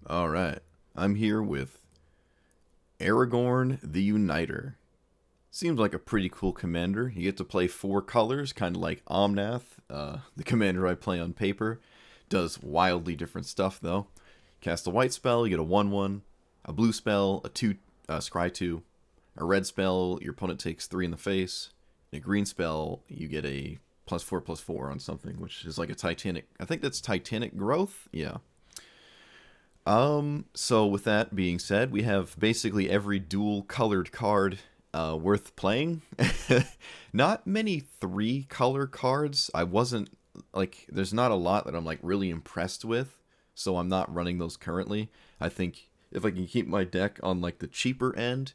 Alright, I'm here with Aragorn the Uniter. Seems like a pretty cool commander. You get to play 4 colors, kind of like Omnath, the commander I play on paper. Does wildly different stuff, though. Cast a white spell, you get a 1/1. A blue spell, a 2, scry 2. A red spell, your opponent takes 3 in the face. And a green spell, you get a +4/+4 on something, which is like a Titanic. I think that's Titanic Growth? Yeah. So with that being said, we have basically every dual-colored card worth playing. Not many 3-color cards. I wasn't, like, there's not a lot that I'm, like, really impressed with, so I'm not running those currently. I think if I can keep my deck on, like, the cheaper end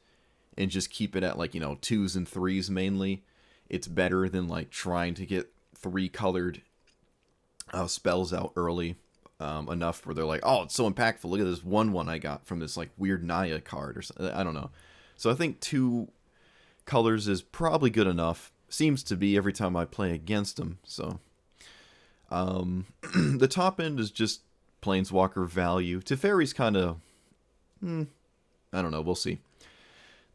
and just keep it at, like, 2s and 3s mainly, it's better than, like, trying to get 3-colored spells out early. Enough where they're like, oh, it's so impactful. Look at this 1/1 I got from this like weird Naya card or something. I don't know. So I think 2 colors is probably good enough. Seems to be every time I play against them. So the top end is just Planeswalker value. Teferi's kind of, I don't know. We'll see.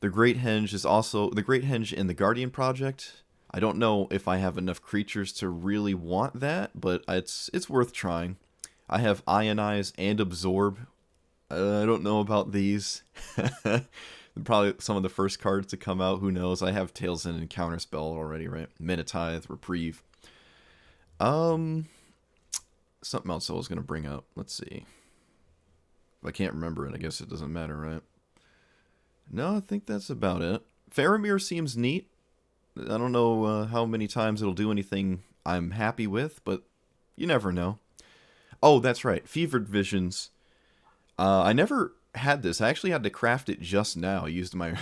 The Great Henge is also the Great Henge in the Guardian Project. I don't know if I have enough creatures to really want that, but it's worth trying. I have Ionize and Absorb. I don't know about these. Probably some of the first cards to come out. Who knows? I have Tails In and Counterspell already, right? Minotithe, Reprieve. Something else I was going to bring up. Let's see. If I can't remember it, I guess it doesn't matter, right? No, I think that's about it. Faramir seems neat. I don't know how many times it'll do anything I'm happy with, but you never know. Oh, that's right. Fevered Visions. I never had this. I actually had to craft it just now. I used my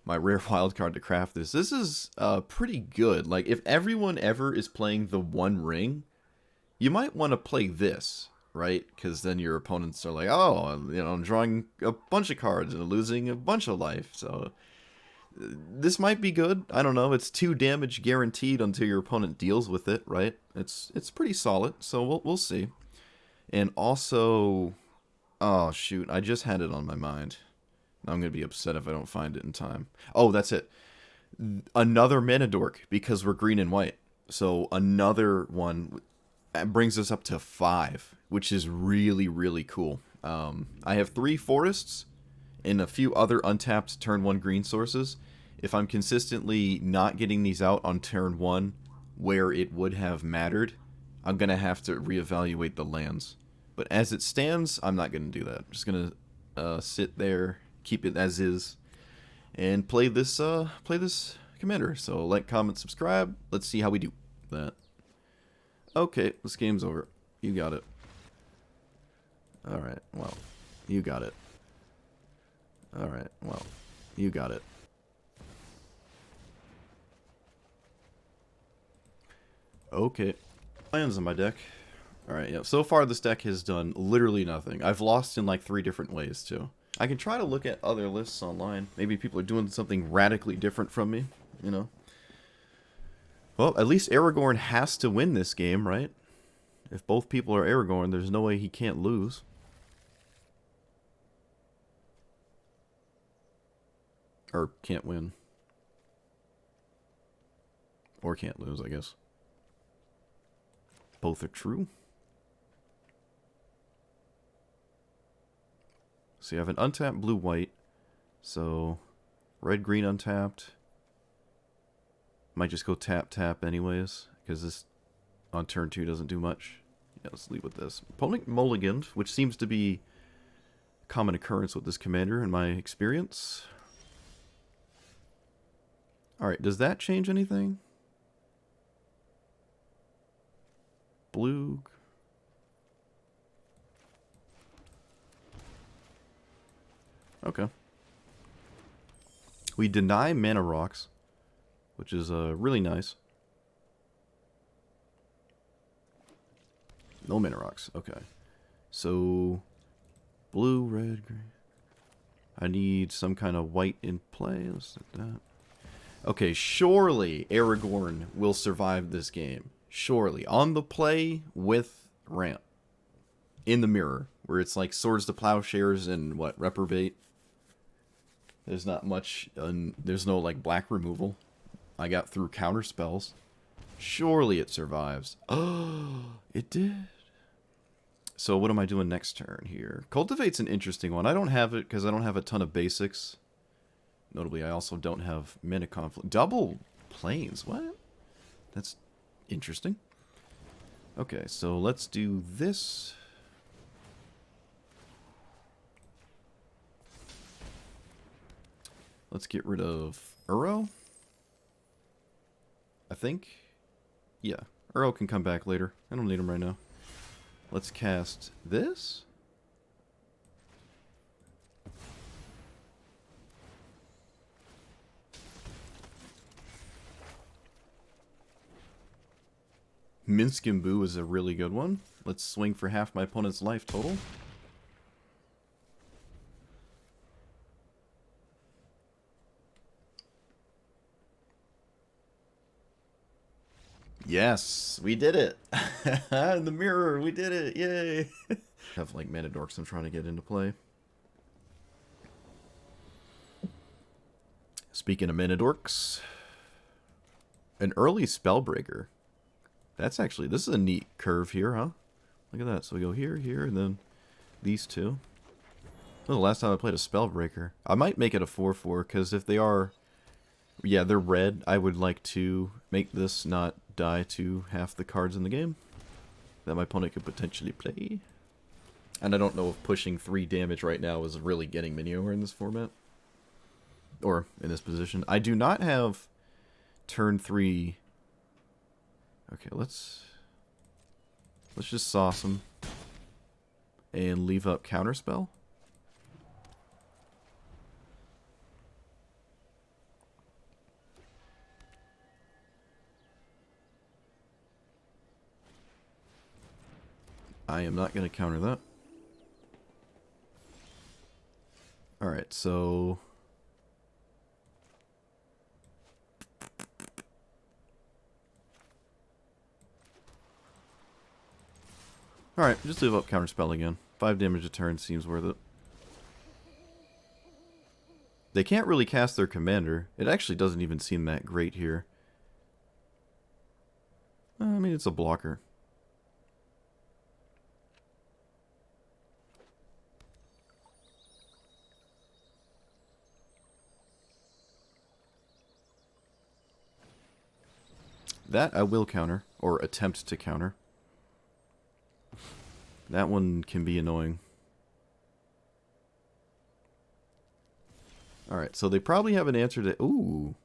rare wildcard to craft this. This is pretty good. Like, if everyone ever is playing the One Ring, you might want to play this, right? Because then your opponents are like, oh, I'm drawing a bunch of cards and losing a bunch of life. So this might be good. I don't know. It's 2 damage guaranteed until your opponent deals with it, right? It's pretty solid. So we'll see. And also, oh shoot, I just had it on my mind. Now I'm going to be upset if I don't find it in time. Oh, that's it. Another mana dork, because we're green and white. So another one brings us up to 5, which is really, really cool. I have 3 forests and a few other untapped turn 1 green sources. If I'm consistently not getting these out on turn 1 where it would have mattered, I'm going to have to reevaluate the lands. But as it stands, I'm not going to do that. I'm just going to sit there, keep it as is, and play this commander. So like, comment, subscribe. Let's see how we do that. Okay, this game's over. You got it. Alright, well, you got it. Alright, well, you got it. Okay. Lands on my deck. Alright, yeah. So far this deck has done literally nothing. I've lost in like 3 different ways too. I can try to look at other lists online. Maybe people are doing something radically different from me, you know. Well, at least Aragorn has to win this game, right? If both people are Aragorn, there's no way he can't lose. Or can't win. Or can't lose, I guess. Both are true. So you have an untapped blue-white. So red-green untapped. Might just go tap-tap anyways, because this on turn 2 doesn't do much. Yeah, let's leave with this. Opponent mulliganed, which seems to be a common occurrence with this commander in my experience. Alright, does that change anything? Blue. Okay. We deny mana rocks, which is really nice. No mana rocks. Okay. So blue, red, green. I need some kind of white in play. Let's set that. Okay, surely Aragorn will survive this game. Surely. On the play with ramp. in the mirror, where it's like Swords to Plowshares and what, Reprobate. There's not much, there's no like black removal. I got through Counterspells. Surely it survives. Oh, it did. So what am I doing next turn here? Cultivate's an interesting one. I don't have it because I don't have a ton of basics. Notably, I also don't have Mana Conflict. Double Planes, what? That's interesting. Okay, so let's do this. Let's get rid of Uro. I think. Yeah, Uro can come back later. I don't need him right now. Let's cast this. Minsk and Boo is a really good one. Let's swing for half my opponent's life total. Yes, we did it. In the mirror, we did it. Yay. Have like mana dorks I'm trying to get into play. Speaking of mana dorks, an early Spellbreaker. That's actually, this is a neat curve here, huh? Look at that. So we go here, here, and then these two. That was the last time I played a Spellbreaker. I might make it a 4/4, because if they are, yeah, they're red, I would like to make this not die to half the cards in the game that my opponent could potentially play. And I don't know if pushing 3 damage right now is really getting me anywhere in this format. Or in this position. I do not have turn 3... Okay, let's just sauce him and leave up Counterspell. I am not going to counter that. Alright, so... Alright, just leave up Counterspell again. 5 damage a turn seems worth it. They can't really cast their commander. It actually doesn't even seem that great here. I mean, it's a blocker. That I will counter, or attempt to counter. That one can be annoying. Alright, so they probably have an answer to... Ooh.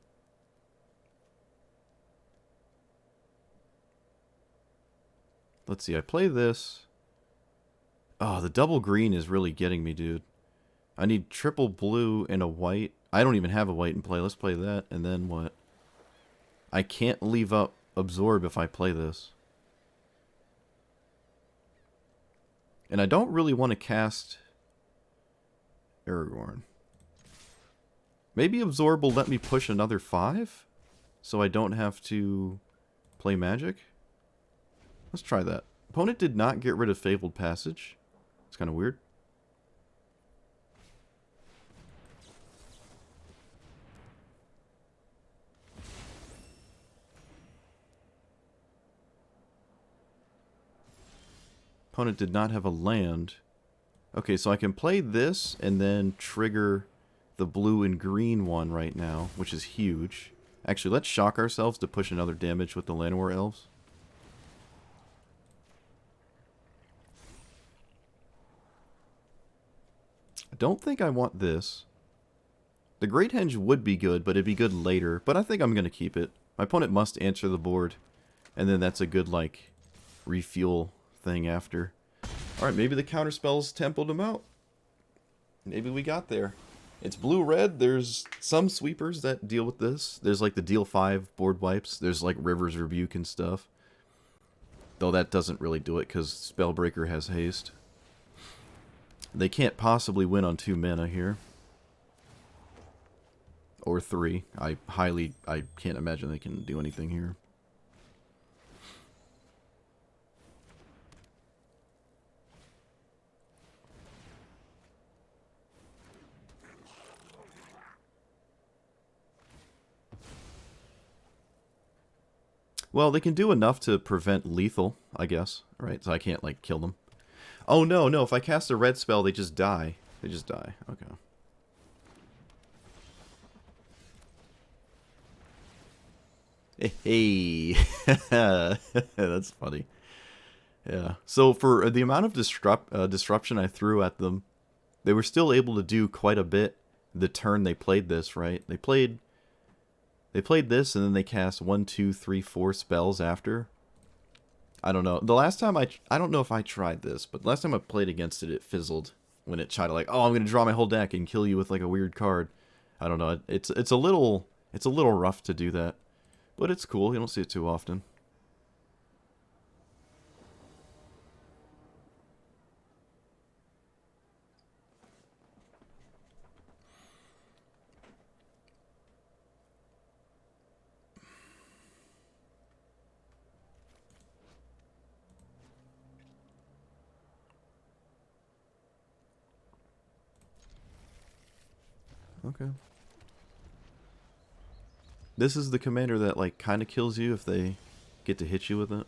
Let's see, I play this. Oh, the double green is really getting me, dude. I need triple blue and a white. I don't even have a white in play. Let's play that, and then what? I can't leave up Absorb if I play this. And I don't really want to cast Aragorn. Maybe Absorb will let me push another 5? So I don't have to play Magic? Let's try that. Opponent did not get rid of Fabled Passage. It's kind of weird. Opponent did not have a land. Okay, so I can play this and then trigger the blue and green one right now, which is huge. Actually, let's shock ourselves to push another damage with the Llanowar Elves. I don't think I want this. The Great Henge would be good, but it'd be good later. But I think I'm going to keep it. My opponent must answer the board. And then that's a good, like, refuel thing after. Alright, maybe the Counterspells templed him out. Maybe we got there. It's blue-red. There's some sweepers that deal with this. There's like the deal 5 board wipes. There's like River's Rebuke and stuff. Though that doesn't really do it because Spellbreaker has haste. They can't possibly win on 2 mana here. Or 3. I can't imagine they can do anything here. Well, they can do enough to prevent lethal, I guess. Right? So I can't, like, kill them. Oh, no, no. If I cast a red spell, they just die. They just die. Okay. Hey. That's funny. Yeah. So for the amount of disruption I threw at them, they were still able to do quite a bit the turn they played this, right? They played this, and then they cast 1, 2, 3, 4 spells after. I don't know. The last time I don't know if I tried this, but last time I played against it, it fizzled when it tried to, like, oh, I'm gonna draw my whole deck and kill you with, like, a weird card. I don't know. It's a little rough to do that, but it's cool. You don't see it too often. Okay. This is the commander that, like, kind of kills you if they get to hit you with it.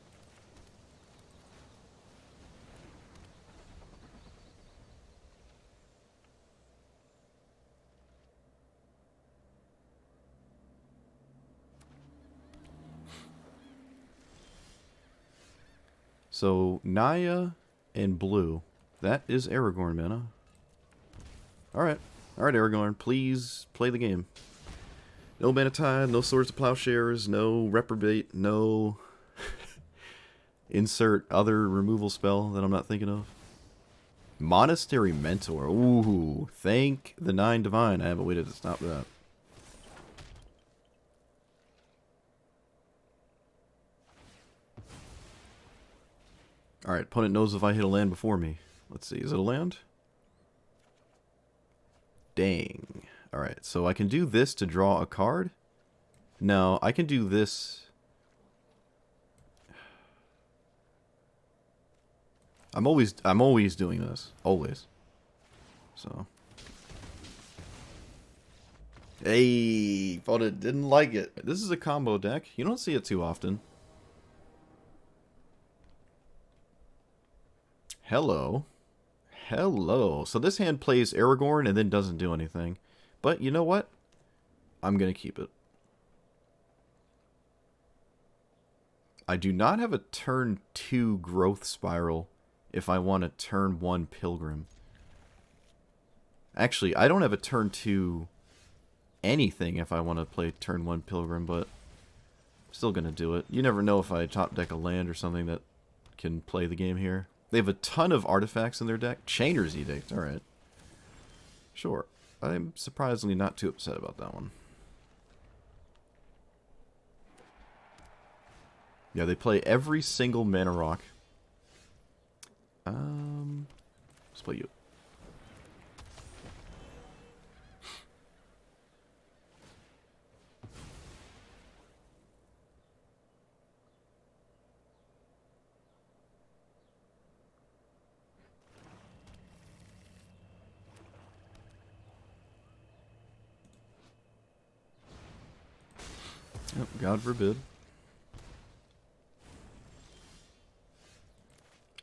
So, Naya and blue. That is Aragorn, mana. Alright. Alright, Aragorn. Please play the game. No Mana Tide, no Swords of Plowshares, no Reprobate, no... insert other removal spell that I'm not thinking of. Monastery Mentor. Ooh, thank the 9 Divine. I haven't waited to stop that. Alright, opponent knows if I hit a land before me. Let's see, is it a land? Dang. Alright, so I can do this to draw a card? No, I can do this. I'm always doing this. Always. So. Hey, opponent didn't like it. This is a combo deck. You don't see it too often. Hello. Hello. So this hand plays Aragorn and then doesn't do anything. But you know what? I'm going to keep it. I do not have a turn 2 Growth Spiral if I want a turn 1 Pilgrim. Actually, I don't have a turn 2 anything if I want to play turn 1 Pilgrim, but I'm still going to do it. You never know if I top deck a land or something that can play the game here. They have a ton of artifacts in their deck. Chainer's Edict, alright. Sure. I'm surprisingly not too upset about that one. Yeah, they play every single mana rock. Let's play you. Yep, God forbid.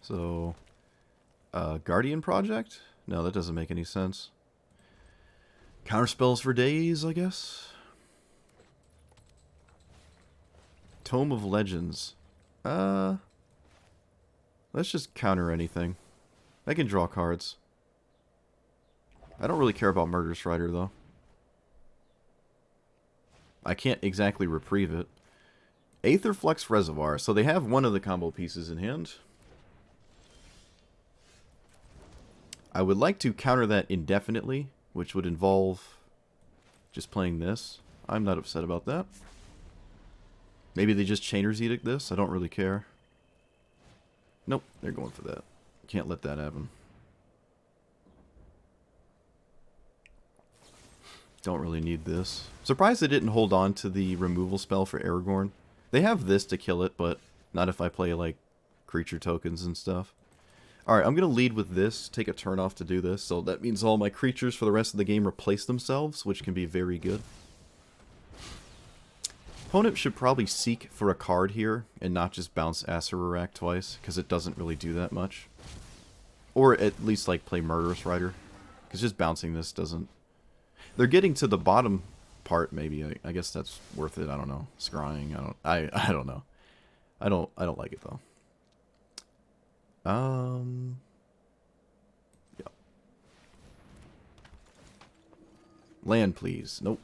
So, Guardian Project? No, that doesn't make any sense. Counterspells for days, I guess? Tome of Legends. Let's just counter anything. I can draw cards. I don't really care about Murder Strider, though. I can't exactly reprieve it. Aetherflux Reservoir. So they have one of the combo pieces in hand. I would like to counter that indefinitely, which would involve just playing this. I'm not upset about that. Maybe they just Chainer's Edict this. I don't really care. Nope, they're going for that. Can't let that happen. Don't really need this. Surprised they didn't hold on to the removal spell for Aragorn. They have this to kill it, but not if I play, like, creature tokens and stuff. Alright, I'm going to lead with this, take a turn off to do this, so that means all my creatures for the rest of the game replace themselves, which can be very good. Opponent should probably seek for a card here and not just bounce Acererak twice, because it doesn't really do that much. Or at least like play Murderous Rider, because just bouncing this doesn't. They're getting to the bottom part, maybe. I guess that's worth it. I don't know. Scrying. I don't know. I don't like it though. Yeah. Land, please. Nope.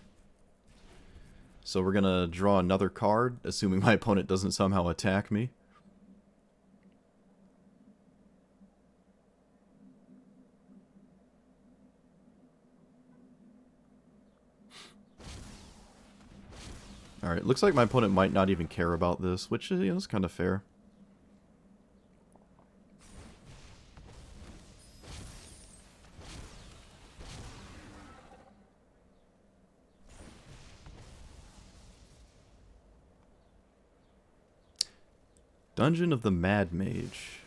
So we're gonna draw another card, assuming my opponent doesn't somehow attack me. Alright, looks like my opponent might not even care about this, which is kind of fair. Dungeon of the Mad Mage.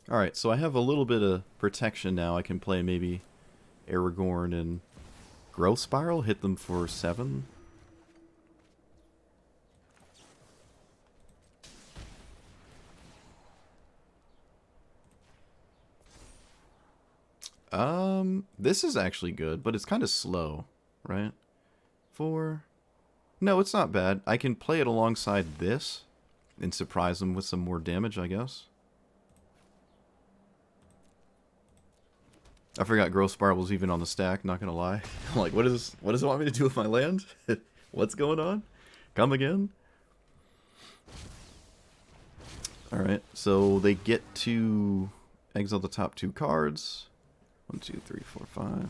Alright, so I have a little bit of protection now. I can play maybe Aragorn and Growth Spiral, hit them for 7. This is actually good, but it's kind of slow, right? 4. No, it's not bad. I can play it alongside this and surprise them with some more damage, I guess. I forgot Growth Spiral was even on the stack, not gonna lie. I'm like, what does it want me to do with my land? What's going on? Come again? Alright, so they get to exile the top 2 cards. 1, 2, 3, 4, 5.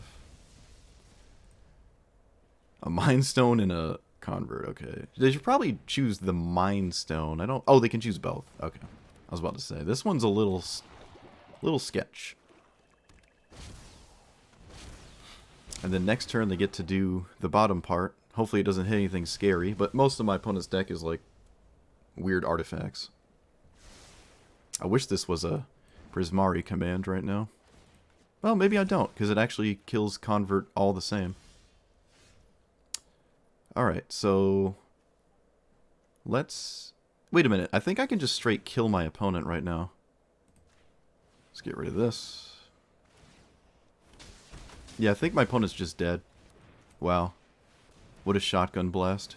A Mind Stone and a Convert, okay. They should probably choose the Mind Stone. I don't... Oh, they can choose both. Okay. I was about to say. This one's a little sketch. And then next turn they get to do the bottom part. Hopefully it doesn't hit anything scary, but most of my opponent's deck is like weird artifacts. I wish this was a Prismari command right now. Well, maybe I don't, because it actually kills Convert all the same. Alright, so... Let's... Wait a minute, I think I can just straight kill my opponent right now. Let's get rid of this. Yeah, I think my opponent's just dead. Wow. What a shotgun blast.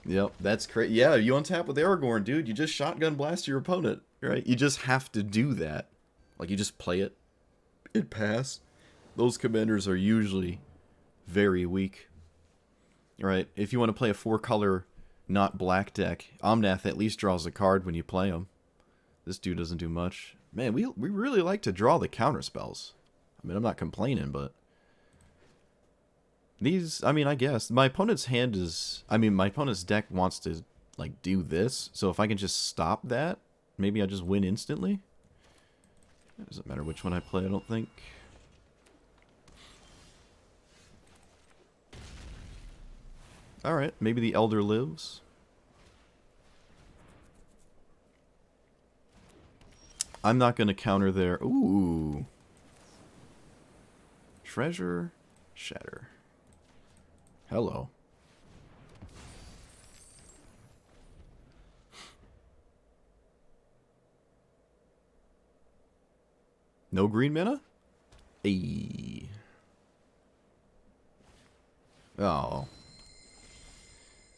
Yep, that's crazy. Yeah, you untap with Aragorn, dude. You just shotgun blast your opponent, right? You just have to do that. Like, you just play it. It pass. Those commanders are usually very weak. Right? If you want to play a 4-color, not black deck, Omnath at least draws a card when you play him. This dude doesn't do much. Man, we really like to draw the counterspells. I mean, I'm not complaining, but... These, I mean, I guess. My opponent's hand is... I mean, my opponent's deck wants to, like, do this. So if I can just stop that, maybe I just win instantly. It doesn't matter which one I play, I don't think. Alright, maybe the Elder lives. I'm not going to counter their... Ooh. Treasure Shatter. Hello. No green mana? Ayy. Oh.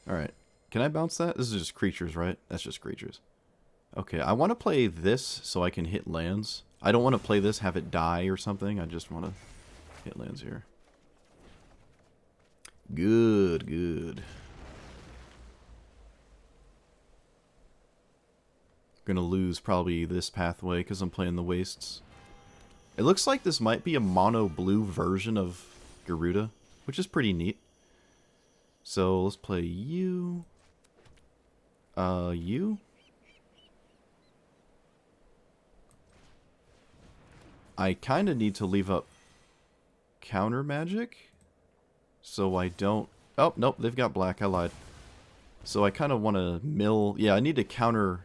Alright. Can I bounce that? This is just creatures, right? That's just creatures. Okay, I want to play this so I can hit lands. I don't want to play this, have it die or something. I just want to hit lands here. Good, good. Gonna lose probably this pathway because I'm playing the Wastes. It looks like this might be a mono blue version of Garuda, which is pretty neat. So let's play you. You. I kind of need to leave up counter magic, so I don't... Oh, nope, they've got black, I lied. So I kind of want to mill... Yeah, I need to counter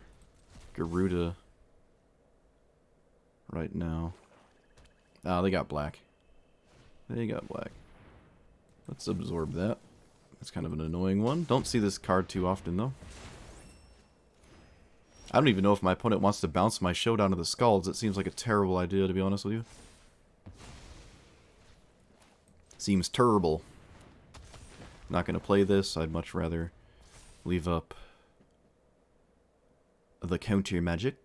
Garuda right now. Oh, they got black. They got black. Let's absorb that. That's kind of an annoying one. Don't see this card too often, though. I don't even know if my opponent wants to bounce my Showdown of the Skalds. It seems like a terrible idea, to be honest with you. Seems terrible. Not going to play this. I'd much rather leave up the counter magic.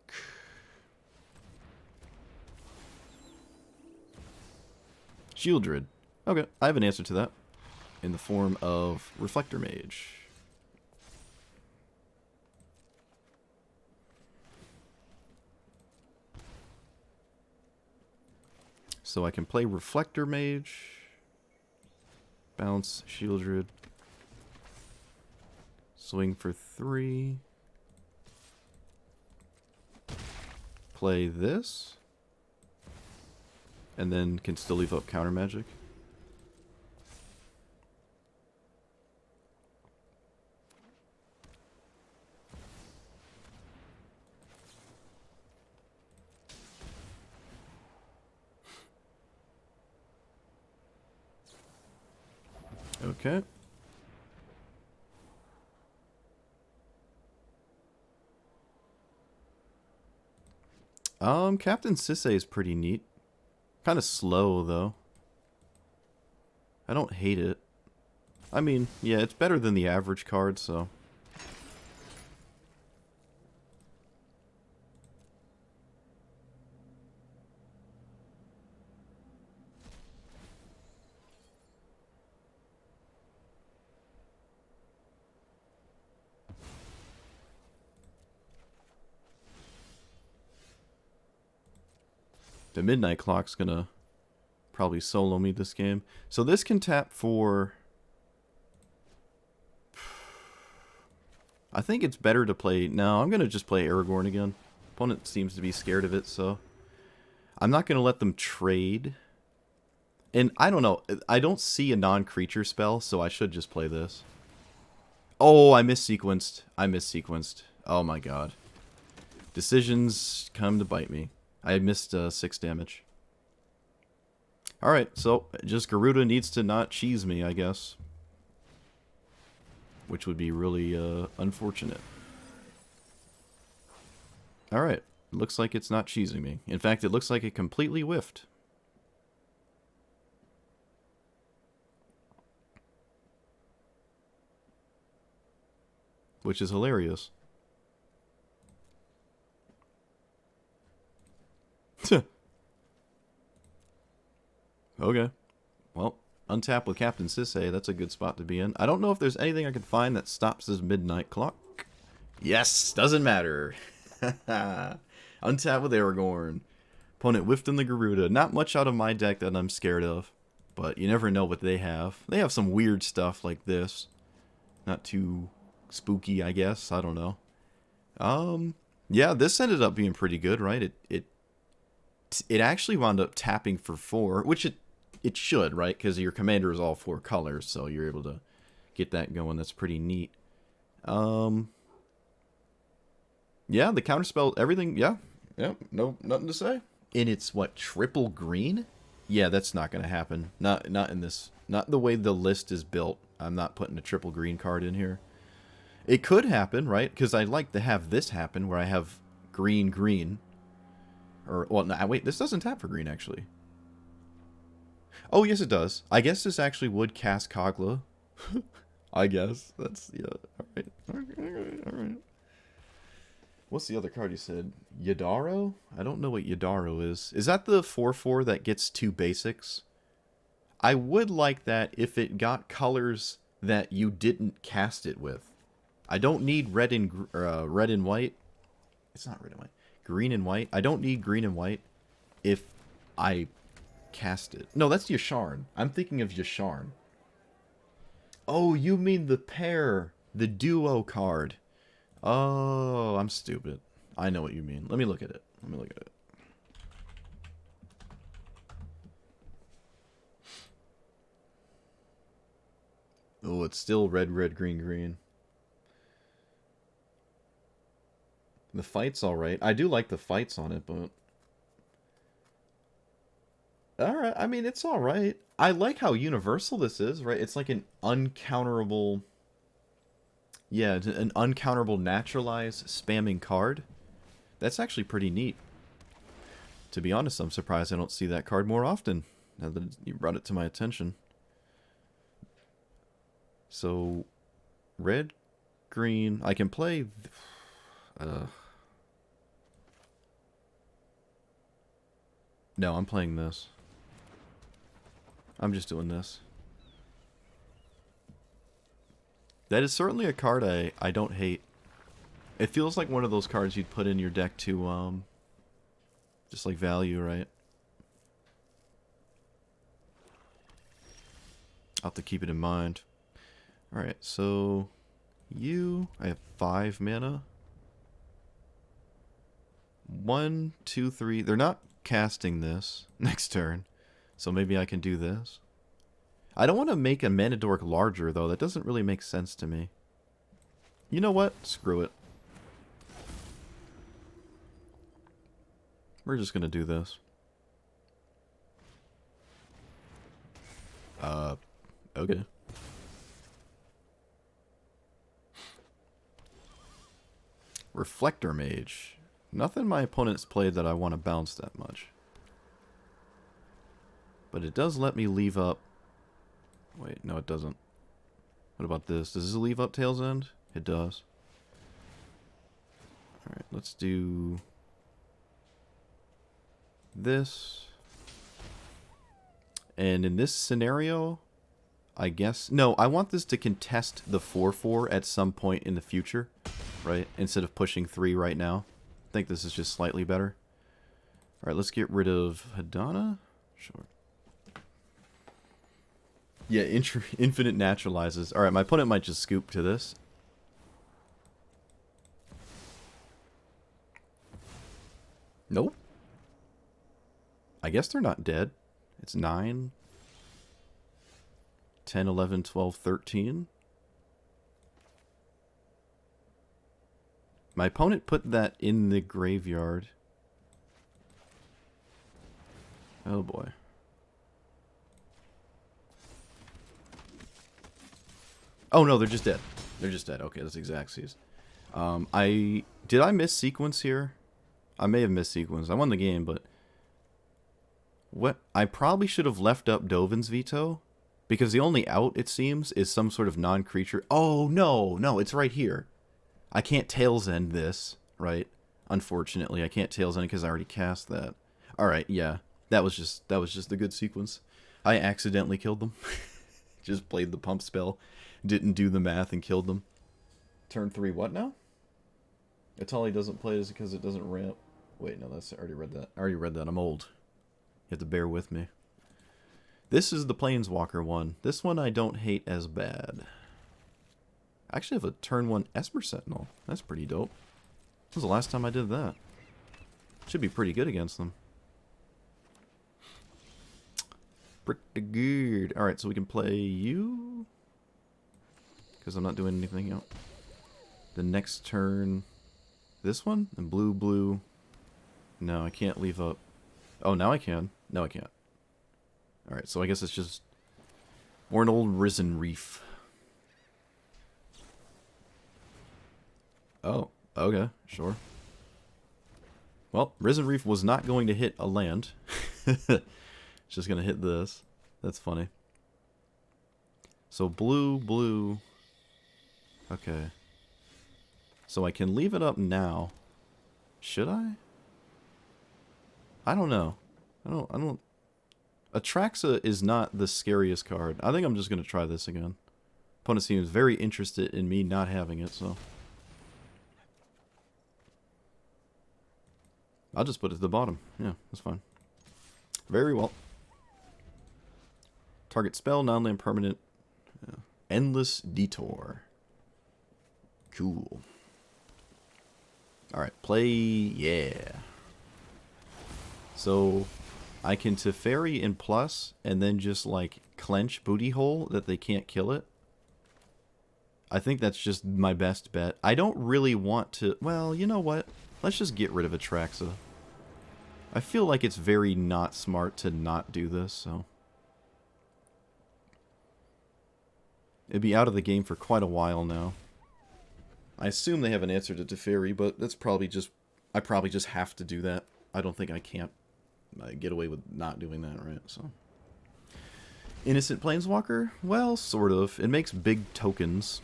Shieldred. Okay, I have an answer to that. In the form of Reflector Mage. So I can play Reflector Mage, bounce Shieldred, swing for 3, play this, and then can still leave up counter magic. Okay. Captain Sisay is pretty neat. Kind of slow, though. I don't hate it. I mean, yeah, it's better than the average card, so... The Midnight Clock's gonna probably solo me this game. So this can tap for... I think it's better to play... No, I'm gonna just play Aragorn again. Opponent seems to be scared of it, so... I'm not gonna let them trade. And I don't know. I don't see a non-creature spell, so I should just play this. Oh, I missequenced. Oh my god. Decisions come to bite me. I missed 6 damage. Alright, so just Garuda needs to not cheese me, I guess. Which would be really unfortunate. Alright, looks like it's not cheesing me. In fact, it looks like it completely whiffed. Which is hilarious. Okay. Well, untap with Captain Sisay. That's a good spot to be in. I don't know if there's anything I can find that stops his Midnight Clock. Yes! Doesn't matter. Untap with Aragorn. Opponent whiffed in the Garuda. Not much out of my deck that I'm scared of. But you never know what they have. They have some weird stuff like this. Not too spooky, I guess. I don't know. Yeah, this ended up being pretty good, right? It actually wound up tapping for 4, which it should, right? Because your commander is all 4 colors, so you're able to get that going. That's pretty neat. Yeah, the counterspell, everything, yeah, no, nothing to say. And it's, what, triple green? Yeah, that's not going to happen. Not in this, not the way the list is built. I'm not putting a triple green card in here. It could happen, right? Because I'd like to have this happen, where I have green. Or, well, no, wait, this doesn't tap for green, actually. Oh, yes, it does. I guess this actually would cast Kogla. I guess. That's, yeah, alright. What's the other card you said? Yadaro? I don't know what Yadaro is. Is that the 4/4 that gets 2 basics? I would like that if it got colors that you didn't cast it with. I don't need red and white. It's not red and white. Green and white. I don't need green and white if I cast it. No, that's Yasharn. I'm thinking of Yasharn. Oh, you mean the pair. The duo card. Oh, I'm stupid. I know what you mean. Let me look at it. Oh, it's still red, green. The fight's alright. I do like the fights on it, but... Alright, I mean, it's alright. I like how universal this is, right? It's like an uncounterable... Yeah, an uncounterable naturalized spamming card. That's actually pretty neat. To be honest, I'm surprised I don't see that card more often, now that you brought it to my attention. So, red, green, I can play... No, I'm playing this. I'm just doing this. That is certainly a card I don't hate. It feels like one of those cards you'd put in your deck to, just like value, right? I'll have to keep it in mind. Alright, so... I have 5 mana. 1, 2, 3... They're not casting this next turn, so maybe I can do this. I don't want to make a mana dork larger, though. That doesn't really make sense to me. You know what? Screw it. We're just going to do this. Okay. Reflector Mage. Nothing my opponent's played that I want to bounce that much. But it does let me leave up... Wait, no it doesn't. What about this? Does this leave up Tail's End? It does. Alright, let's do... this. And in this scenario, I guess... No, I want this to contest the 4/4 at some point in the future, right? Instead of pushing 3 right now. I think this is just slightly better. Alright, let's get rid of Hadana. Sure. Yeah, infinite naturalizes. Alright, my opponent might just scoop to this. Nope. I guess they're not dead. It's 9, 10, 11, 12, 13. My opponent put that in the graveyard. Oh boy. Oh no, they're just dead. They're just dead. Okay, that's Xaxes. Did I miss sequence here? I may have missed sequence. I won the game, but... What? I probably should have left up Dovin's Veto, because the only out, it seems, is some sort of non-creature. Oh, no, it's right here. I can't Tail's End this, right? Unfortunately, I can't Tail's End because I already cast that. Alright, yeah. That was just a good sequence. I accidentally killed them. Just played the pump spell. Didn't do the math and killed them. Turn 3, what now? Atali doesn't play is because it doesn't ramp. Wait, no, I already read that. I already read that. I'm old. You have to bear with me. This is the Planeswalker one. This one I don't hate as bad. I actually have a turn 1 Esper Sentinel. That's pretty dope. When was the last time I did that? Should be pretty good against them. Pretty good. Alright, so we can play you. Because I'm not doing anything else. The next turn... This one? And blue, blue. No, I can't leave up. Oh, now I can. No, I can't. Alright, so I guess it's just... Or an old Risen Reef. Oh, okay, sure. Well, Risen Reef was not going to hit a land. It's just going to hit this. That's funny. So blue, blue. Okay. So I can leave it up now. Should I? I don't know. I don't... Atraxa is not the scariest card. I think I'm just going to try this again. Opponent seems very interested in me not having it, so... I'll just put it at the bottom. Yeah, that's fine. Very well. Target spell, non-land permanent. Endless Detour. Cool. Alright, play... Yeah. So, I can Teferi in plus, and then just, like, clench Booty Hole that they can't kill it. I think that's just my best bet. I don't really want to... Well, you know what? Let's just get rid of Atraxa. I feel like it's very not smart to not do this, so... It'd be out of the game for quite a while now. I assume they have an answer to Teferi, but that's probably just... I probably just have to do that. I don't think I can't get away with not doing that, right? So... Innocent Planeswalker? Well, sort of. It makes big tokens.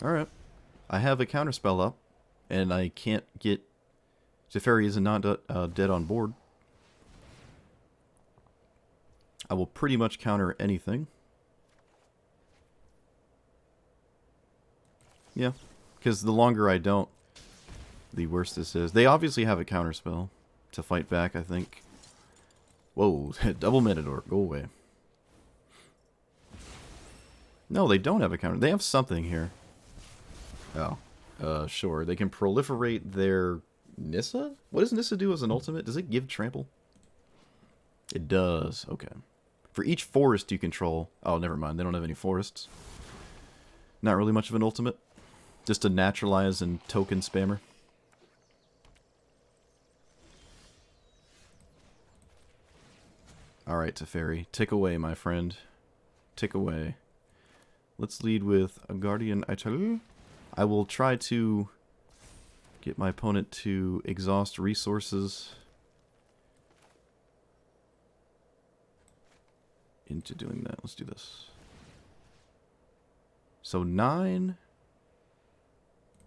Alright. I have a counterspell up, and I can't get... Teferi is not dead on board. I will pretty much counter anything. Yeah, because the longer I don't, the worse this is. They obviously have a counterspell to fight back, I think. Whoa, double Metador, go away. No, they don't have a counter. They have something here. Oh, sure. They can proliferate their Nissa? What does Nissa do as an ultimate? Does it give trample? It does. Okay. For each forest you control... Oh, never mind. They don't have any forests. Not really much of an ultimate. Just a naturalize and token spammer. Alright, Teferi. Tick away, my friend. Tick away. Let's lead with a Guardian Ital. I will try to get my opponent to exhaust resources into doing that. Let's do this. So 9.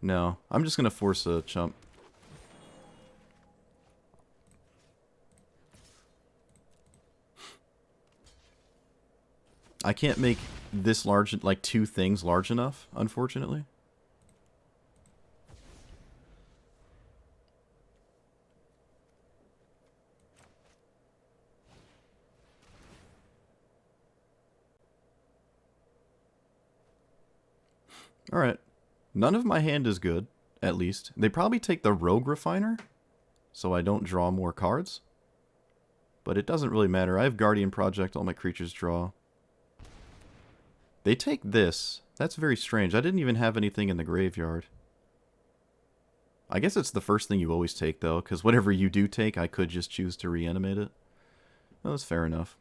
No, I'm just going to force a chump. I can't make this large, like 2 things large enough, unfortunately. Alright. None of my hand is good, at least. They probably take the Rogue Refiner, so I don't draw more cards. But it doesn't really matter. I have Guardian Project, all my creatures draw. They take this. That's very strange. I didn't even have anything in the graveyard. I guess it's the first thing you always take, though, because whatever you do take, I could just choose to reanimate it. Well, that's fair enough.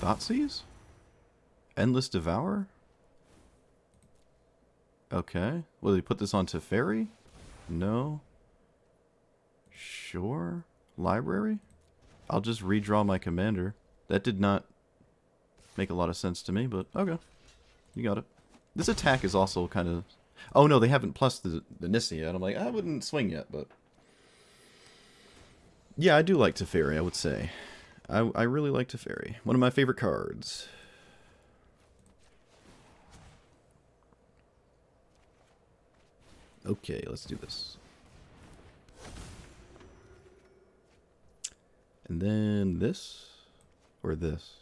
Thoughtseize? Endless Devour? Okay. Will they put this on Teferi? No. Sure. Library? I'll just redraw my commander. That did not make a lot of sense to me, but okay. You got it. This attack is also kind of... Oh no, they haven't plus the Nissa yet. I'm like, I wouldn't swing yet, but... Yeah, I do like Teferi, I would say. I really like Teferi. One of my favorite cards. Okay, let's do this. And then this, or this.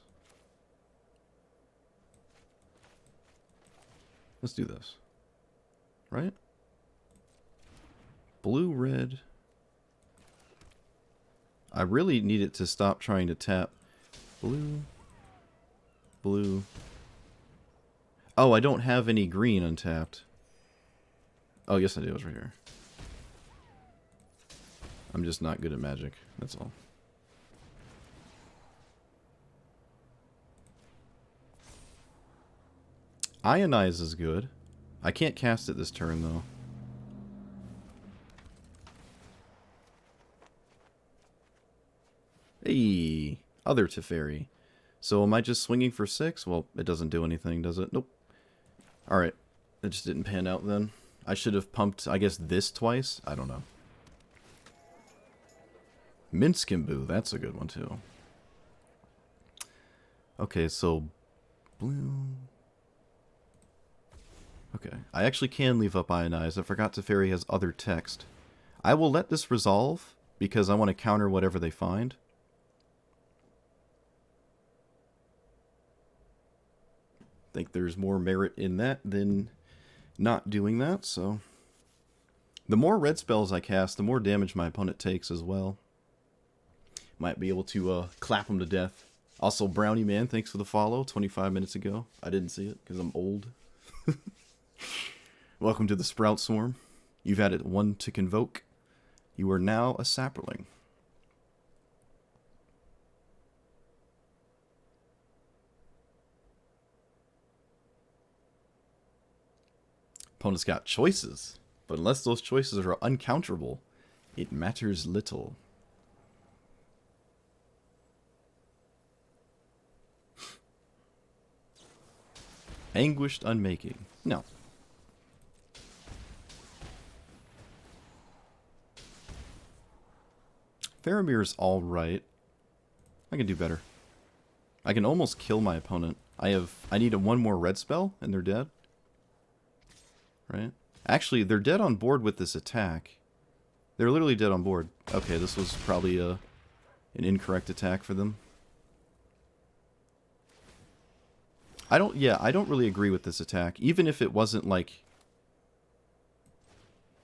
Let's do this. Right? Blue, red. I really need it to stop trying to tap. Blue. Blue. Oh, I don't have any green untapped. Oh, yes I do. It was right here. I'm just not good at Magic. That's all. Ionize is good. I can't cast it this turn, though. Hey! Other Teferi. So am I just swinging for 6? Well, it doesn't do anything, does it? Nope. Alright. It just didn't pan out then. I should have pumped, I guess, this twice? I don't know. Minskimbu, that's a good one too. Okay, so blue. Okay, I actually can leave up Ionize. I forgot Teferi has other text. I will let this resolve because I want to counter whatever they find. I think there's more merit in that than not doing that, so... The more red spells I cast, the more damage my opponent takes as well. Might be able to clap him to death. Also, Brownie Man, thanks for the follow 25 minutes ago. I didn't see it because I'm old. Welcome to the Sprout Swarm. You've added one to Convoke. You are now a sapling. Opponent's got choices, but unless those choices are uncounterable, it matters little. Anguished Unmaking. No. Faramir's alright. I can do better. I can almost kill my opponent. I need one more red spell, and they're dead. Right? Actually, they're dead on board with this attack. They're literally dead on board. Okay, this was probably an incorrect attack for them. I don't really agree with this attack, even if it wasn't, like,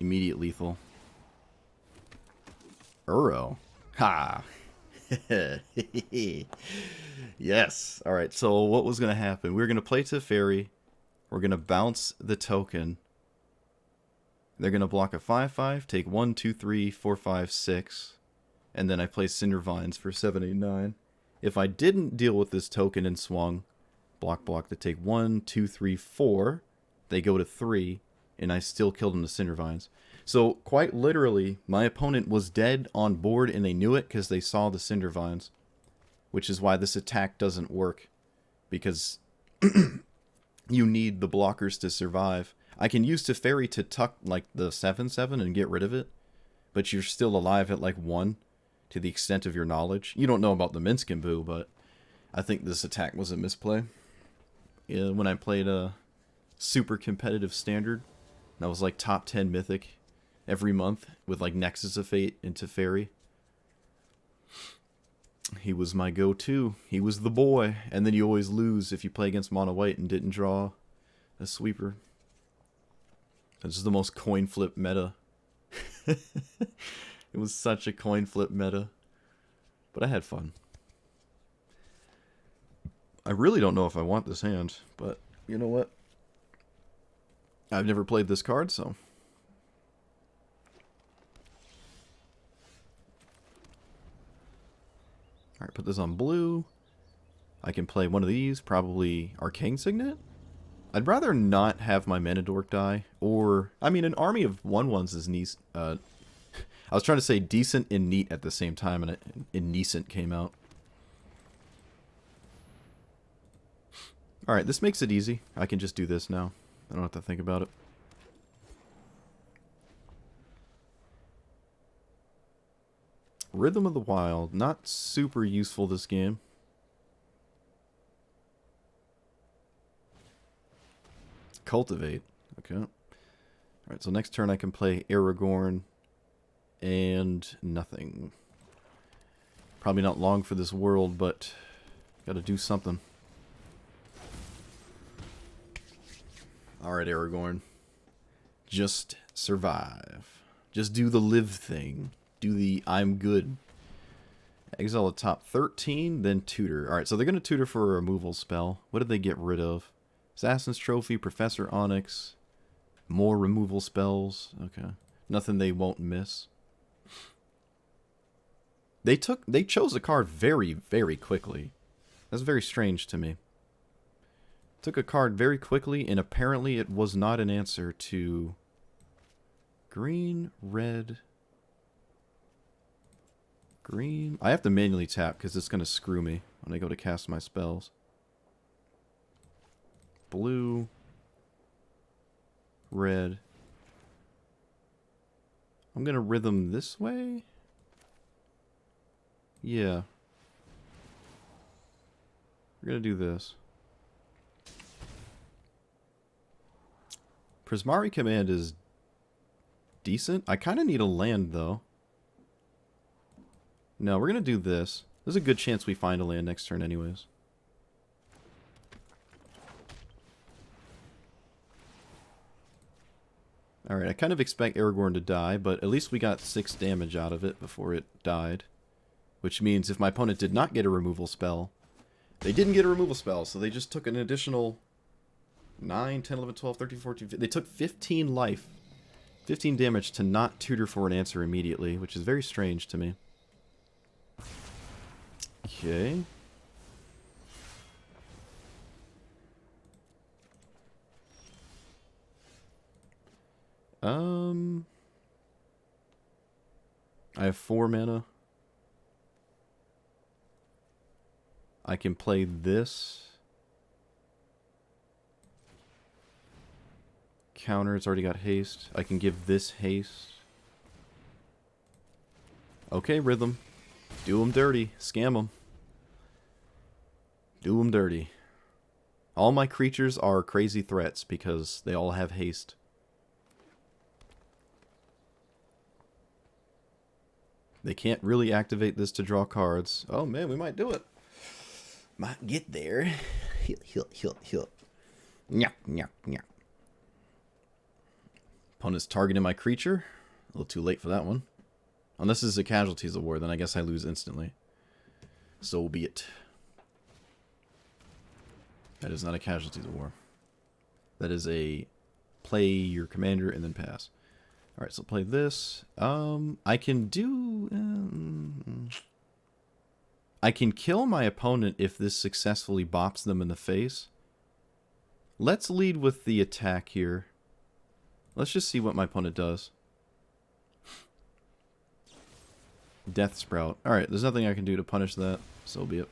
immediate lethal. Uro. Ha! Yes! Alright, so what was going to happen? We were going to play Teferi. We're going to bounce the token. They're going to block a 5/5, take 1, 2, 3, 4, 5, 6. And then I play Cinder Vines for 7, 8, 9. If I didn't deal with this token and swung, block, they take 1, 2, 3, 4. They go to 3, and I still killed them to Cinder Vines. So, quite literally, my opponent was dead on board, and they knew it because they saw the Cinder Vines. Which is why this attack doesn't work. Because you need the blockers to survive. I can use Teferi to tuck, like, the 7/7 and get rid of it. But you're still alive at, like, 1, to the extent of your knowledge. You don't know about the Minskimbu, but I think this attack was a misplay. Yeah, when I played a super competitive standard, that was, like, top 10 Mythic every month with, like, Nexus of Fate and Teferi. He was my go-to. He was the boy. And then you always lose if you play against mono white and didn't draw a sweeper. This is the most coin flip meta. It was such a coin flip meta. But I had fun. I really don't know if I want this hand, but you know what? I've never played this card, so... Alright, put this on blue. I can play one of these, probably Arcane Signet? I'd rather not have my Mana Dork die, or... I mean, an army of 1/1s is neat. I was trying to say decent and neat at the same time, and indecent came out. Alright, this makes it easy. I can just do this now. I don't have to think about it. Rhythm of the Wild. Not super useful this game. Cultivate. Okay. Alright, so next turn I can play Aragorn and nothing. Probably not long for this world, but gotta do something. Alright, Aragorn. Just survive. Just do the live thing. Do the I'm good. Exile a top 13, then tutor. Alright, so they're going to tutor for a removal spell. What did they get rid of? Assassin's Trophy, Professor Onyx. More removal spells. Okay. Nothing they won't miss. They chose a card very, very quickly. That's very strange to me. Took a card very quickly, and apparently it was not an answer to green, red, green. I have to manually tap because it's going to screw me when I go to cast my spells. Blue, red. I'm going to rhythm this way. Yeah. We're gonna do this. Prismari Command is decent. I kind of need a land, though. No, we're gonna do this. There's a good chance we find a land next turn anyways. Alright, I kind of expect Aragorn to die, but at least we got 6 damage out of it before it died. Which means if my opponent did not get a removal spell, they didn't get a removal spell, so they just took an additional 9, 10, 11, 12, 13, 14, 15. They took 15 life. 15 damage to not tutor for an answer immediately, which is very strange to me. Okay. I have 4 mana. I can play this. Counter, it's already got haste. I can give this haste. Okay, Rhythm. Do them dirty. Scam them. Do them dirty. All my creatures are crazy threats because they all have haste. They can't really activate this to draw cards. Oh man, we might do it. Might get there. Hill. Nyah, nyah, nyah. Opponent's targeting my creature. A little too late for that one. Unless this is a Casualties of War, then I guess I lose instantly. So be it. That is not a Casualties of War. That is a play your commander and then pass. Alright, so play this. I can do... I can kill my opponent if this successfully bops them in the face. Let's lead with the attack here. Let's just see what my opponent does. Death Sprout. Alright, there's nothing I can do to punish that. So be it.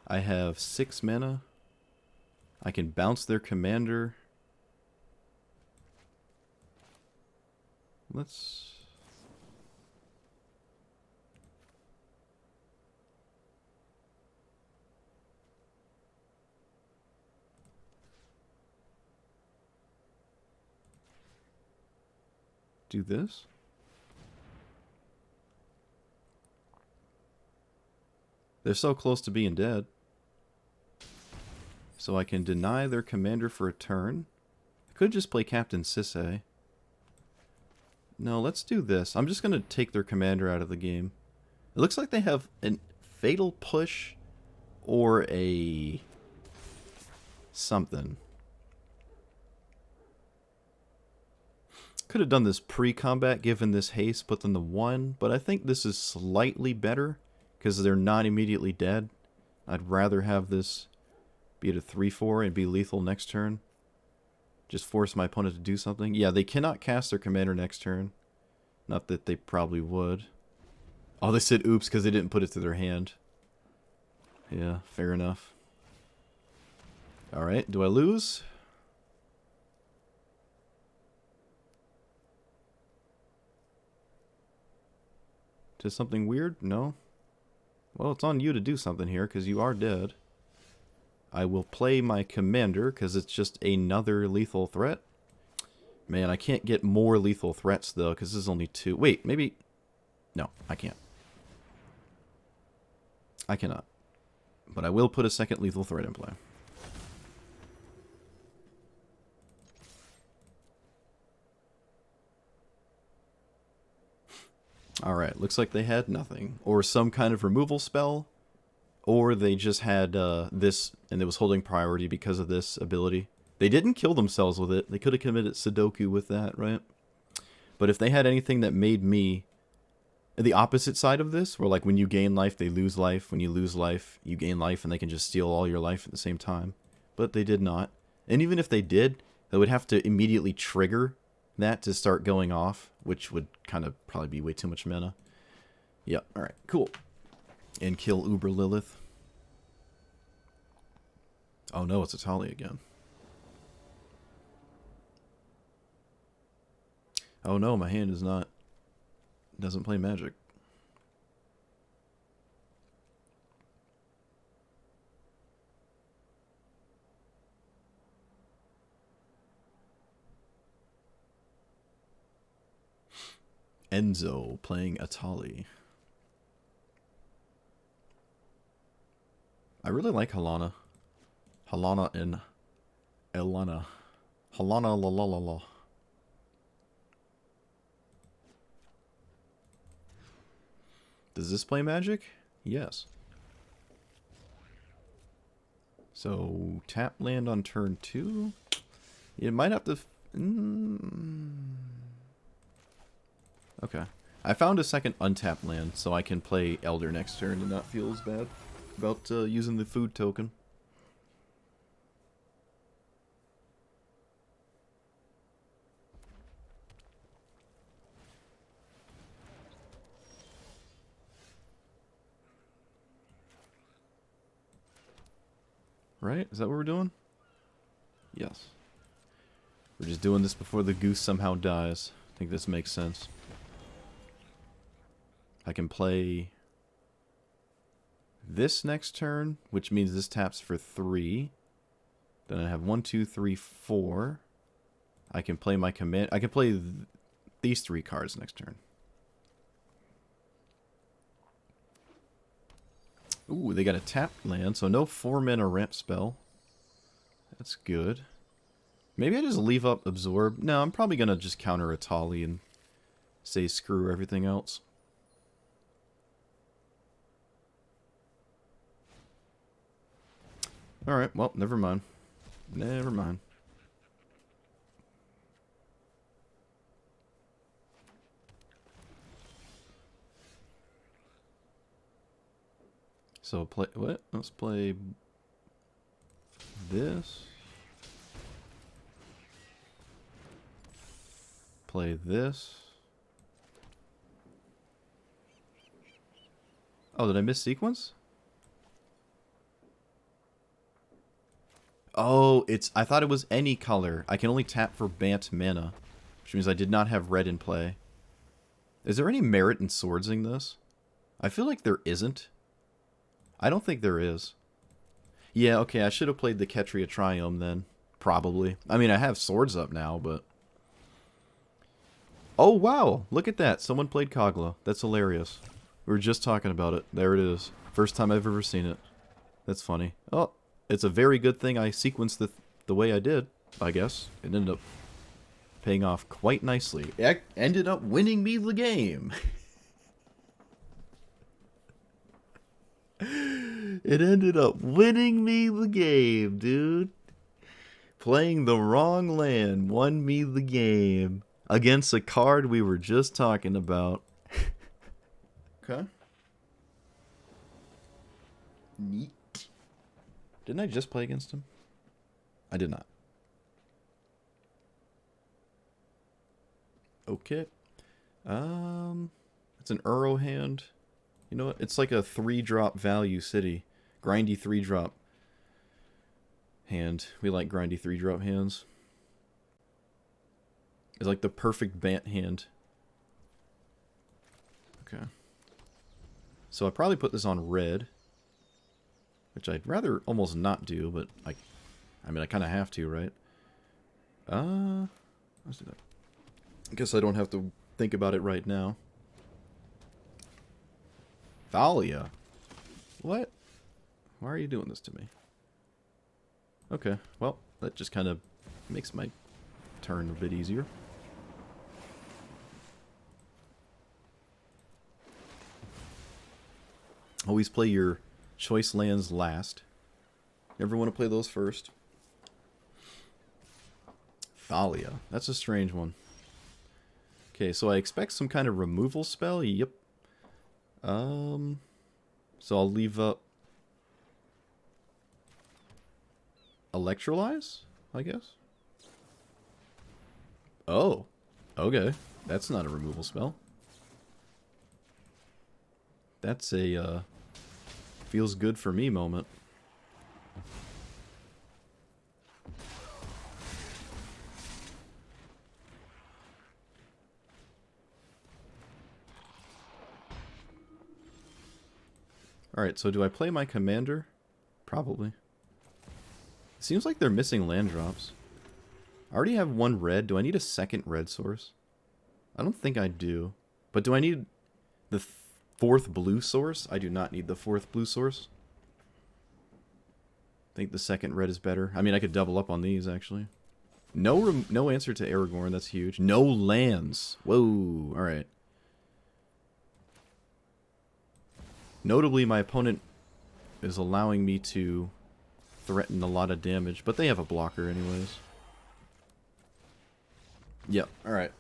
I have 6 mana. I can bounce their commander. Let's... do this. They're so close to being dead. So I can deny their commander for a turn. I could just play Captain Sisay. No, let's do this. I'm just going to take their commander out of the game. It looks like they have a Fatal Push or a something. Could have done this pre-combat, given this haste, put them to 1, but I think this is slightly better because they're not immediately dead. I'd rather have this be at a 3/4 and be lethal next turn. Just force my opponent to do something. Yeah, they cannot cast their commander next turn. Not that they probably would. Oh, they said oops because they didn't put it to their hand. Yeah, fair enough. Alright, do I lose? To something weird? No. Well, it's on you to do something here because you are dead. I will play my commander because it's just another lethal threat. Man, I can't get more lethal threats though because this is only 2. Wait, maybe... No, I can't. I cannot. But I will put a second lethal threat in play. Alright, looks like they had nothing. Or some kind of removal spell. Or they just had this, and it was holding priority because of this ability. They didn't kill themselves with it. They could have committed Sudoku with that, right? But if they had anything that made me the opposite side of this, where like when you gain life, they lose life. When you lose life, you gain life, and they can just steal all your life at the same time. But they did not. And even if they did, they would have to immediately trigger that to start going off, which would kind of probably be way too much mana. Yep, alright, cool. And kill Uber Lilith. Oh no, it's a Tali again. Oh no, my hand is not... doesn't play Magic. Enzo playing Atali. I really like Halana. Halana and Elana. Halana la la la la. Does this play Magic? Yes. So, tap land on turn 2? It might have to... Okay. I found a second untapped land, so I can play Elder next turn and not feel as bad about using the food token. Right? Is that what we're doing? Yes. We're just doing this before the goose somehow dies. I think this makes sense. I can play this next turn, which means this taps for 3. Then I have 1, 2, 3, 4. I can play my command. I can play these 3 cards next turn. Ooh, they got a tapped land, so no 4-mana ramp spell. That's good. Maybe I just leave up Absorb. No, I'm probably going to just counter Atali and say screw everything else. Alright, well, never mind. Never mind. So play what? Let's play this. Play this. Oh, did I miss sequence? Oh, I thought it was any color. I can only tap for Bant mana, which means I did not have red in play. Is there any merit in swordsing this? I feel like there isn't. I don't think there is. Yeah, okay, I should have played the Ketria Triome then. Probably. I mean, I have swords up now, but... Oh, wow! Look at that. Someone played Kogla. That's hilarious. We were just talking about it. There it is. First time I've ever seen it. That's funny. Oh, it's a very good thing I sequenced the way I did, I guess. It ended up paying off quite nicely. It ended up winning me the game. It ended up winning me the game, dude. Playing the wrong land won me the game against a card we were just talking about. Okay. Neat. Didn't I just play against him? I did not. Okay. It's an Uro hand. You know what? It's like a 3-drop value city. Grindy 3-drop hand. We like grindy 3-drop hands. It's like the perfect Bant hand. Okay. So I probably put this on red. Which I'd rather almost not do, but I mean, I kind of have to, right? Let's do that. I guess I don't have to think about it right now. Thalia? What? Why are you doing this to me? Okay, well, that just kind of makes my turn a bit easier. Always play your choice lands last. Never want to play those first. Thalia. That's a strange one. Okay, so I expect some kind of removal spell. Yep. So I'll leave up Electrolyze, I guess. Oh, okay. That's not a removal spell. That's a feels good for me moment. Alright, so do I play my commander? Probably. It seems like they're missing land drops. I already have one red. Do I need a second red source? I don't think I do. But do I need the fourth blue source? I do not need the fourth blue source. I think the second red is better. I mean, I could double up on these, actually. No answer to Aragorn. That's huge. No lands. Whoa. Alright. Notably, my opponent is allowing me to threaten a lot of damage, but they have a blocker anyways. Yep, alright.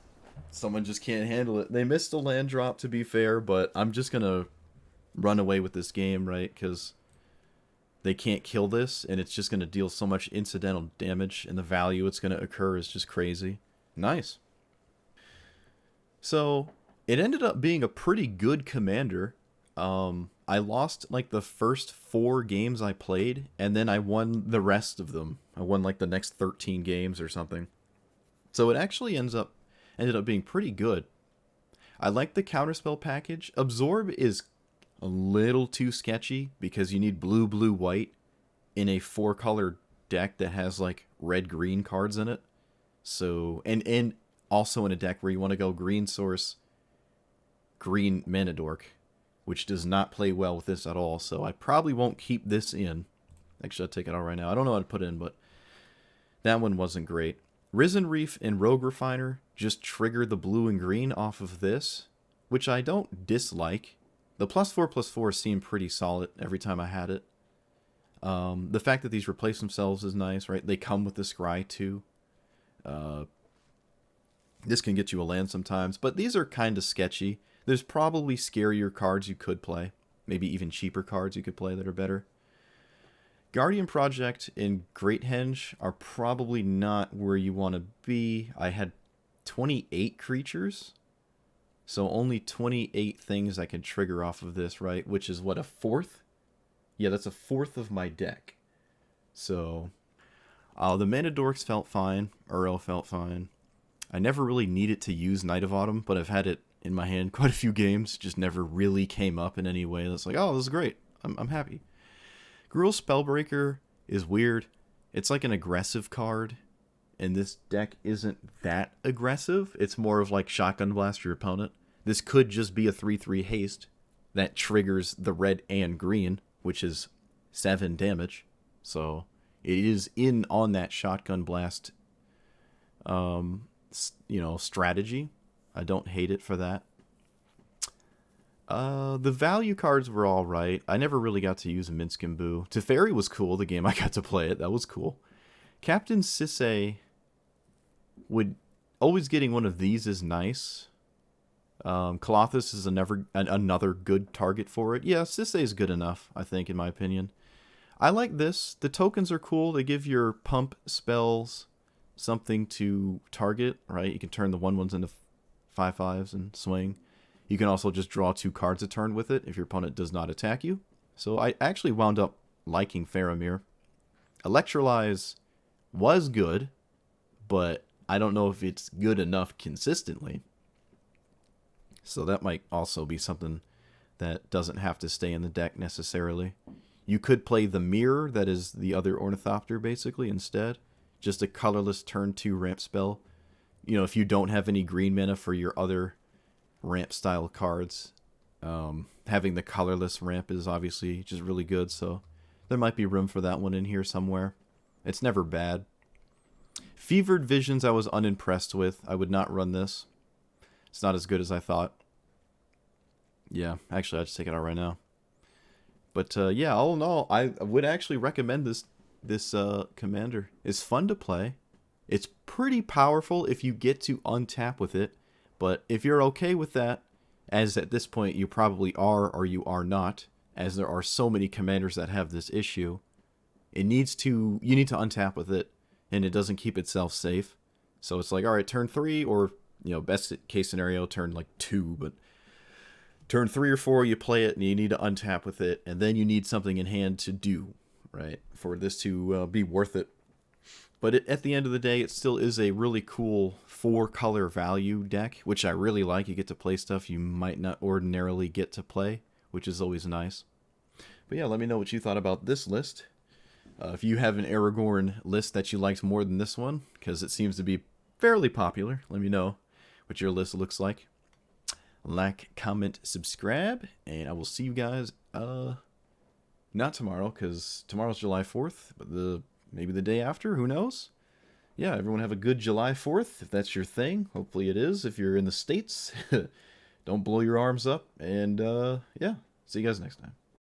Someone just can't handle it. They missed a land drop, to be fair, but I'm just gonna run away with this game, right? Because they can't kill this, and it's just gonna deal so much incidental damage, and the value it's gonna occur is just crazy. Nice. So, it ended up being a pretty good commander. I lost like the first 4 games I played, and then I won the rest of them. I won like the next 13 games or something. So it actually ended up being pretty good. I like the counterspell package. Absorb is a little too sketchy because you need blue, blue, white in a 4-color deck that has like red, green cards in it. So and also in a deck where you want to go green source, green mana dork, which does not play well with this at all. So I probably won't keep this in. Actually, I'll take it out right now. I don't know how to put it in, but that one wasn't great. Risen Reef and Rogue Refiner just trigger the blue and green off of this, which I don't dislike. The +4/+4 seemed pretty solid every time I had it. The fact that these replace themselves is nice, right? They come with the Scry too. This can get you a land sometimes, but these are kind of sketchy. There's probably scarier cards you could play. Maybe even cheaper cards you could play that are better. Guardian Project and Great Henge are probably not where you want to be. I had 28 creatures. So only 28 things I can trigger off of this, right? Which is what, a fourth? Yeah, that's a fourth of my deck. So, the Mana Dorks felt fine. Uro felt fine. I never really needed to use Knight of Autumn, but I've had it in my hand quite a few games. Just never really came up in any way that's like, oh, this is great. I'm happy. Gruul Spellbreaker is weird. It's like an aggressive card, and this deck isn't that aggressive. It's more of like Shotgun Blast your opponent. This could just be a 3/3 haste that triggers the red and green, which is 7 damage. So it is in on that Shotgun Blast, strategy. I don't hate it for that. The value cards were alright. I never really got to use Minsk and Boo. Teferi was cool, the game I got to play it. That was cool. Captain Sisay always getting one of these is nice. Kalathis is another good target for it. Yeah, Sisay is good enough, I think, in my opinion. I like this. The tokens are cool. They give your pump spells something to target, right? You can turn the 1/1s into 5/5s and swing. You can also just draw 2 cards a turn with it if your opponent does not attack you. So I actually wound up liking Faramir. Electrolyze was good, but I don't know if it's good enough consistently. So that might also be something that doesn't have to stay in the deck necessarily. You could play the Mirror, that is the other Ornithopter basically, instead. Just a colorless turn 2 ramp spell. You know, if you don't have any green mana for your other ramp style cards, having the colorless ramp is obviously just really good, so there might be room for that one in here somewhere. It's never bad. Fevered Visions I was unimpressed with. I would not run this. It's not as good as I thought. Yeah, actually I'll just take it out right now. But yeah, all in all, I would actually recommend this commander. It's fun to play. It's pretty powerful if you get to untap with it. But if you're okay with that, as at this point you probably are or you are not, as there are so many commanders that have this issue, you need to untap with it, and it doesn't keep itself safe. So it's like, all right, turn 3, or best case scenario, turn like 2, but turn 3 or 4 you play it and you need to untap with it, and then you need something in hand to do, right, for this to be worth it. But at the end of the day, it still is a really cool 4-color value deck, which I really like. You get to play stuff you might not ordinarily get to play, which is always nice. But yeah, let me know what you thought about this list. If you have an Aragorn list that you liked more than this one, because it seems to be fairly popular, let me know what your list looks like. Like, comment, subscribe, and I will see you guys, not tomorrow, because tomorrow's July 4th, but maybe the day after, who knows? Yeah, everyone have a good July 4th, if that's your thing. Hopefully it is, if you're in the States. Don't blow your arms up, and, yeah, see you guys next time.